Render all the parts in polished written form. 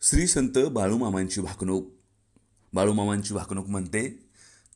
श्री संत बाळूमामांची भाकणूक। बाळूमामांची भाकणूक म्हणते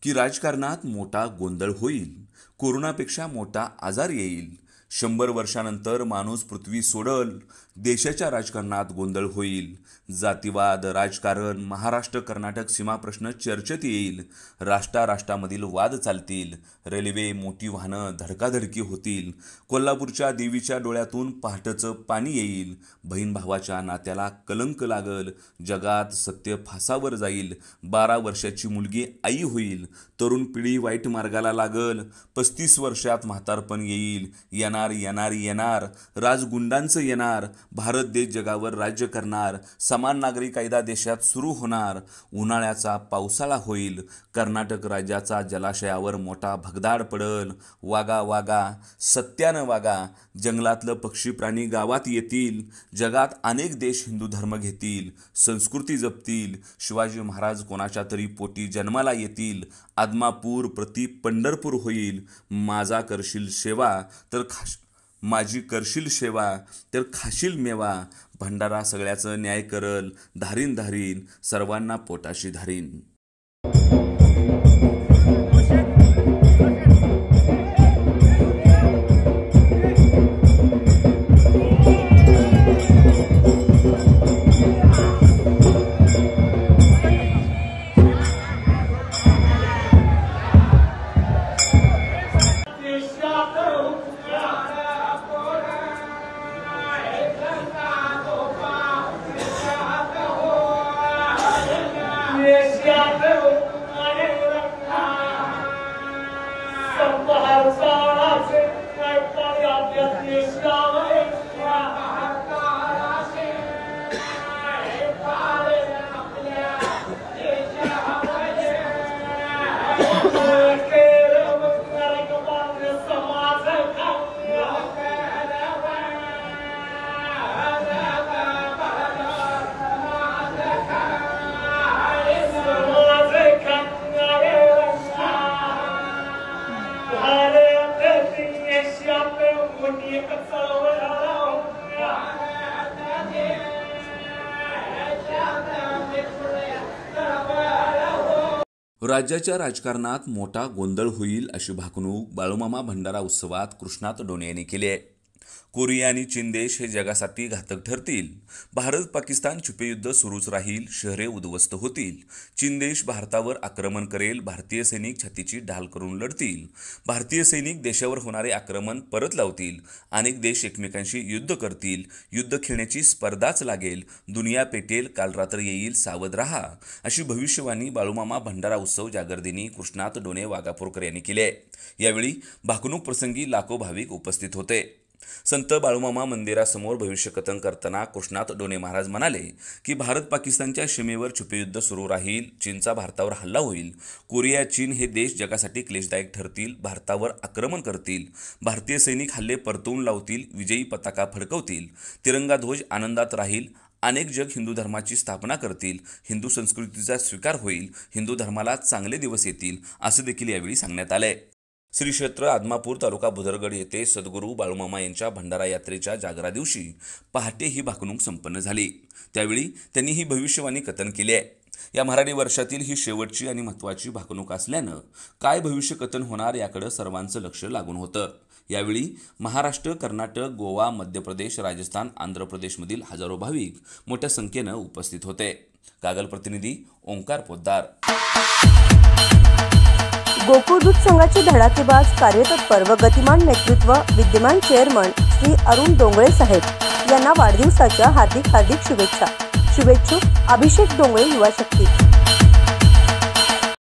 की राजकारणात मोठा गोंधळ होईल, कोरोनापेक्षा मोठा आजार येईल, 100 वर्षानंतर माणूस पृथ्वी सोडल, देशाच्या राजकारणात गोंधळ होईल, जातीवाद राजकारण, महाराष्ट्र कर्नाटक सीमा प्रश्न चर्चेत येईल, राष्ट्रामधील वाद चालतील, रेल्वे मोठी वाहनं धडकाधडकी होतील, कोल्हापूरच्या देवीच्या डोळ्यातून पहाटचं पाणी येईल, बहीण भावाच्या नात्याला कलंक लागल, जगात सत्य फासावर जाईल, 12 वर्षाची मुलगी आई होईल, तरुण पिढी वाईट मार्गाला लागल, 35 वर्षात म्हातारपण येईल, येणार राजगुंडांचं येणार, भारत देश जगावर राज्य करणार, समान नागरी कायदा देशात सुरू होणार, उन्हाळ्याचा पावसाळा होईल, कर्नाटक राज्याचा जलाशयावर मोठा भगदाड पडल, वागा सत्यानं वागा, जंगलातलं पक्षी प्राणी गावात येतील, जगात अनेक देश हिंदू धर्म घेतील, संस्कृती जपतील, शिवाजी महाराज कोणाच्या तरी पोटी जन्माला येतील, आदमापूर प्रति पंढरपूर होईल, माझी करशील सेवा तर खाशील मेवा, भंडारा सगळ्याचं न्याय करल, धारीन सर्वांना पोटाशी धारीन। राज्याच्या राजकारणात मोठा गोंधळ होईल अशी भाकणूक बाळूमामा भंडारा उत्सवात कृष्णात डोणे यांनी केली आहे। कोरिया आणि चीन देश हे जगासाठी घातक ठरतील, भारत पाकिस्तान छुपेयुद्ध सुरूच राहील, शहरे उद्ध्वस्त होतील, चीन देश भारतावर आक्रमण करेल, भारतीय सैनिक छातीची ढाल करून लढतील, भारतीय सैनिक देशावर होणारे आक्रमण परत लावतील, अनेक देश एकमेकांशी युद्ध करतील, युद्ध खेळण्याची स्पर्धाच लागेल, दुनिया पेटेल, काल रात्र येईल, सावध राहा, अशी भविष्यवाणी बाळूमामा भंडारा उत्सव जागरदिनी कृष्णात डोणे वाघापूरकर यांनी केली आहे। यावेळी भाकणूक प्रसंगी लाखो भाविक उपस्थित होते। संत बाळूमामा मंदिरासमोर भविष्यकथन करताना कृष्णात डोणे महाराज म्हणाले की भारत पाकिस्तानच्या सीमेवर छुपेयुद्ध सुरू राहील, चीनचा भारतावर हल्ला होईल, कोरिया चीन हे देश जगासाठी क्लेशदायक ठरतील, भारतावर आक्रमण करतील, भारतीय सैनिक हल्ले परतवून लावतील, विजयी पताका फडकवतील, तिरंगा ध्वज आनंदात राहील, अनेक जग हिंदू धर्माची स्थापना करतील, हिंदू संस्कृतीचा स्वीकार होईल, हिंदू धर्माला चांगले दिवस येतील, असं देखील यावेळी सांगण्यात आले। श्री क्षेत्र आदमापूर तालुका भुदरगड येथे सद्गुरू बाळूमामा यांच्या भंडारा यात्रेच्या जागरा दिवशी पहाटे ही भाकणूक संपन्न झाली। त्यावेळी त्यांनी ही भविष्यवाणी कथन केली आहे। या मराठी वर्षातील ही शेवटची आणि महत्त्वाची भाकणूक असल्यानं काय भविष्य कथन होणार याकडे सर्वांचं लक्ष लागून होतं। यावेळी महाराष्ट्र, कर्नाटक, गोवा, मध्य प्रदेश, राजस्थान, आंध्र प्रदेशमधील हजारो भाविक मोठ्या संख्येनं उपस्थित होते। कागल प्रतिनिधी ओंकार पोद्दार। गोकुळ दूध संघाचे धडाकेबाज, कार्यतत्पर व गतिमान नेतृत्व विद्यमान चेअरमन श्री अरुण डोंगळे साहेब यांना वाढदिवसाच्या हार्दिक शुभेच्छा। शुभेच्छुक अभिषेक डोंगळे युवा शक्ती।